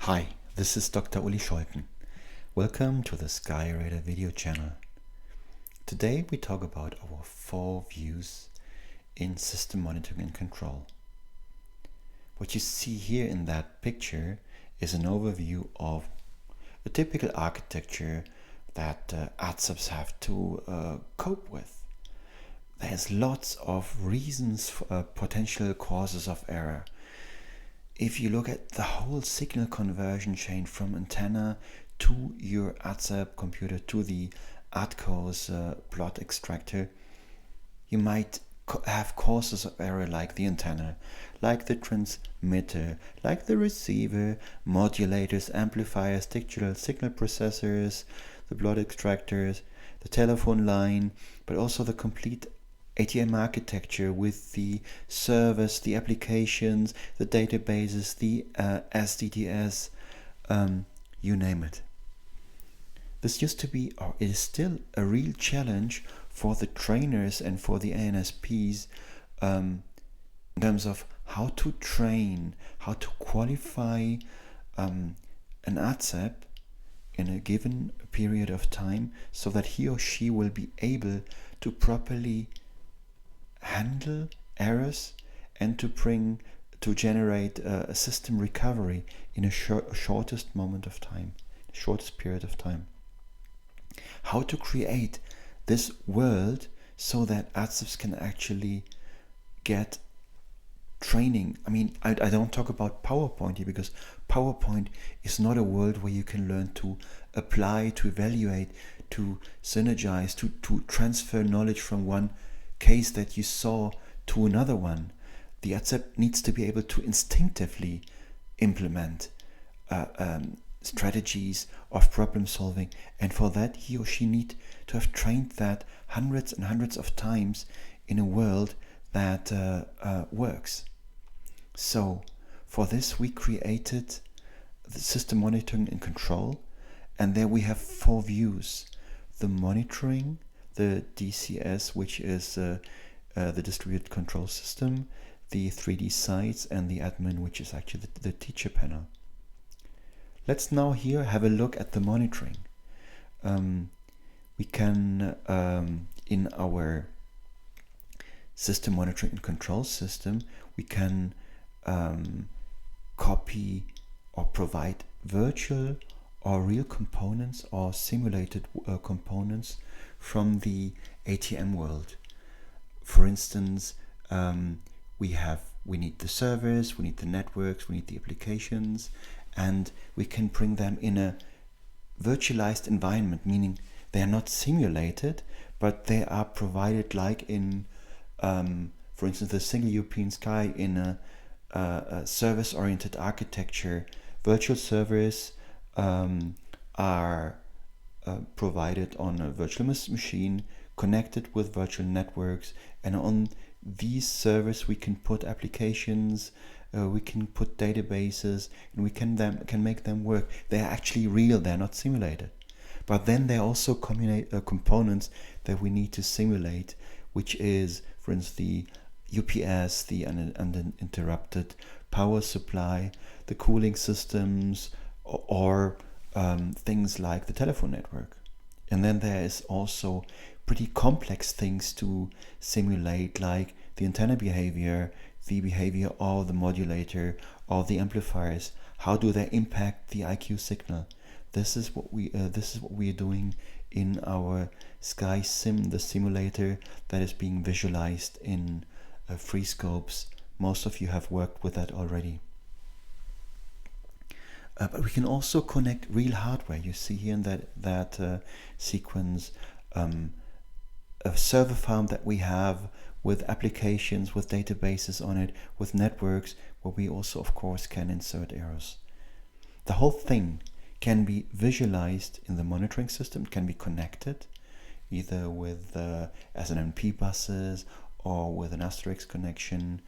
Hi, this is Dr. Uli Scholten. Welcome to the SkyRadar video channel. Today we talk about our 4 views in system monitoring and control. What you see here in that picture is an overview of a typical architecture that ATSEPs have to cope with. There's lots of reasons for potential causes of error. If you look at the whole signal conversion chain from antenna to your ATSEP computer to the ATCO's plot extractor, you might have causes of error like the antenna, like the transmitter, like the receiver, modulators, amplifiers, digital signal processors, the plot extractors, the telephone line, but also the complete ATM architecture with the servers, the applications, the databases, the SDDS, you name it. This used to be, or it is still, a real challenge for the trainers and for the ANSPs in terms of how to train, how to qualify an ATSEP in a given period of time so that he or she will be able to properly handle errors and to generate a system recovery in a shortest moment of time, shortest period of time. How to create this world so that ATSEPs can actually get training. I mean, I don't talk about PowerPoint here because PowerPoint is not a world where you can learn to apply, to evaluate, to synergize, to transfer knowledge from one case that you saw to another one. The ATSEP needs to be able to instinctively implement strategies of problem solving, and for that he or she need to have trained that hundreds and hundreds of times in a world that works. So for this we created the system monitoring and control, and there we have 4 views: the monitoring, the DCS, which is the distributed control system, the 3D sites, and the admin, which is actually the teacher panel. Let's now here have a look at the monitoring. We can, in our system monitoring and control system, we can copy or provide virtual or real components or simulated components from the ATM world. For instance, we need the servers, we need the networks, we need the applications, and we can bring them in a virtualized environment, meaning they are not simulated, but they are provided like in, for instance, the single European sky in a service-oriented architecture. Virtual servers are provided on a virtual machine connected with virtual networks, and on these servers we can put applications, we can put databases, and we can make them work. They are actually real, they're not simulated. But then there are also components that we need to simulate, which is, for instance, the UPS, the uninterrupted power supply, the cooling systems, or things like the telephone network. And then there is also pretty complex things to simulate, like the antenna behavior, the behavior of the modulator, or the amplifiers. How do they impact the IQ signal? This is what we are doing in our SkySIM, the simulator that is being visualized in FreeScopes. Most of you have worked with that already. But we can also connect real hardware. You see here in that sequence a server farm that we have with applications, with databases on it, with networks, where we also, of course, can insert errors. The whole thing can be visualized in the monitoring system, can be connected either with SNMP buses or with an asterisk connection,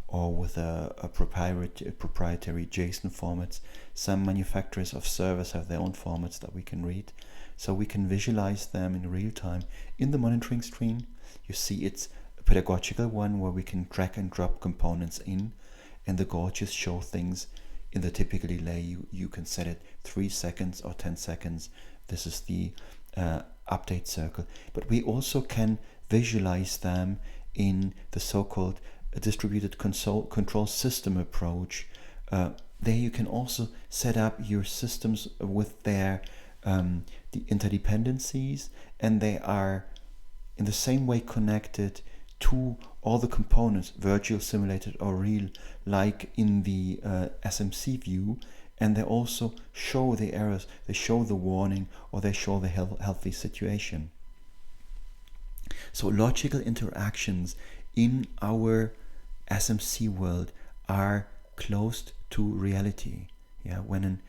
or with a proprietary JSON formats. Some manufacturers of servers have their own formats that we can read, so we can visualize them in real time in the monitoring screen. You see it's a pedagogical one where we can drag and drop components in, and the gorgeous show things in the typical delay, you can set it 3 seconds or 10 seconds. This is the update circle. But we also can visualize them in the so-called distributed control system approach. There you can also set up your systems with their the interdependencies, and they are in the same way connected to all the components, virtual, simulated or real, like in the SMC view, and they also show the errors, they show the warning, or they show the healthy situation. So logical interactions in our SMC world are close to reality. Yeah, when an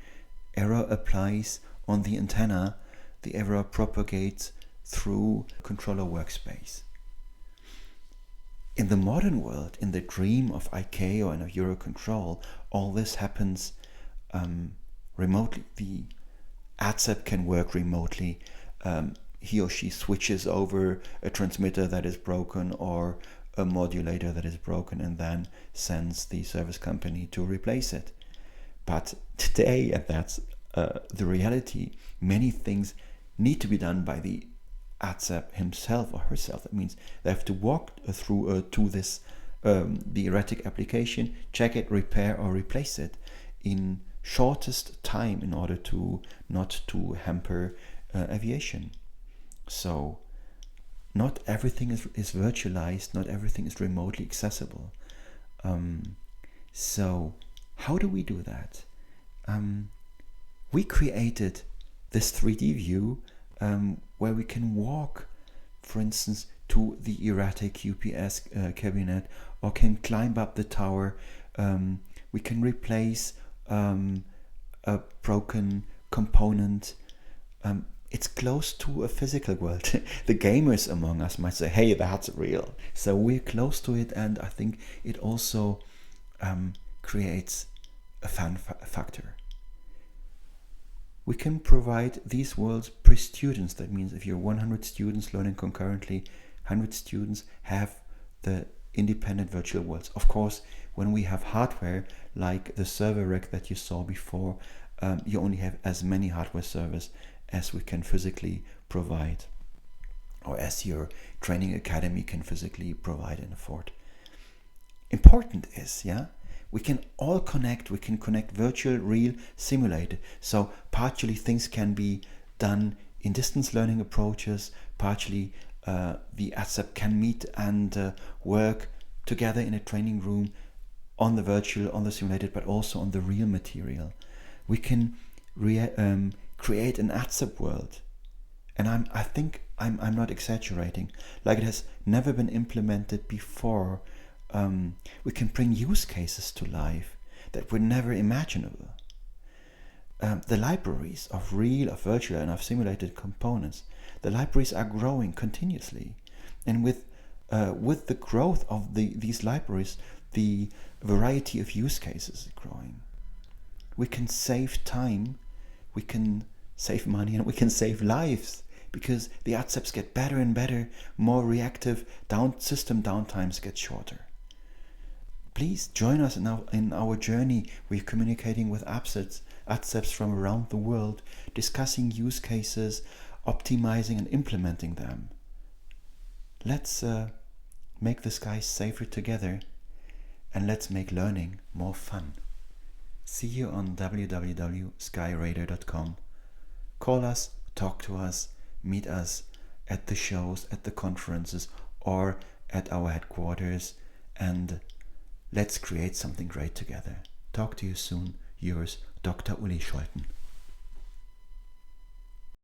error applies on the antenna, the error propagates through controller workspace. In the modern world, in the dream of IK or in a Eurocontrol, all this happens remotely. The ATSEP can work remotely. He or she switches over a transmitter that is broken or a modulator that is broken and then sends the service company to replace it. But today, and that's the reality, many things need to be done by the ATSEP himself or herself. That means they have to walk through to this the erratic application, check it, repair or replace it in shortest time in order to not to hamper aviation. So not everything is virtualized, not everything is remotely accessible. So how do we do that? We created this 3D view where we can walk, for instance, to the erratic UPS cabinet, or can climb up the tower. We can replace a broken component. It's close to a physical world. The gamers among us might say, hey, that's real. So we're close to it, and I think it also creates a fun factor. We can provide these worlds per students. That means if you're 100 students learning concurrently, 100 students have the independent virtual worlds. Of course, when we have hardware like the server rack that you saw before, you only have as many hardware servers as we can physically provide, or as your training academy can physically provide and afford. Important is, we can all connect. We can connect virtual, real, simulated. So partially things can be done in distance learning approaches, partially the ATSEP can meet and work together in a training room on the virtual, on the simulated, but also on the real material. We can create an ATSEP world, and I think I'm not exaggerating, like it has never been implemented before. We can bring use cases to life that were never imaginable. The libraries of real, of virtual, and of simulated components, the libraries are growing continuously, and with the growth of these libraries, the variety of use cases is growing. We can save time, we can save money, and we can save lives, because the ATSEPs get better and better, more reactive, system downtimes get shorter. Please join us in our journey. We're communicating with ATSEPs from around the world, discussing use cases, optimizing and implementing them. Let's make the skies safer together, and let's make learning more fun. See you on www.SkyRadar.com. Call us, talk to us, meet us at the shows, at the conferences, or at our headquarters, and let's create something great together. Talk to you soon. Yours, Dr. Uli Scholten.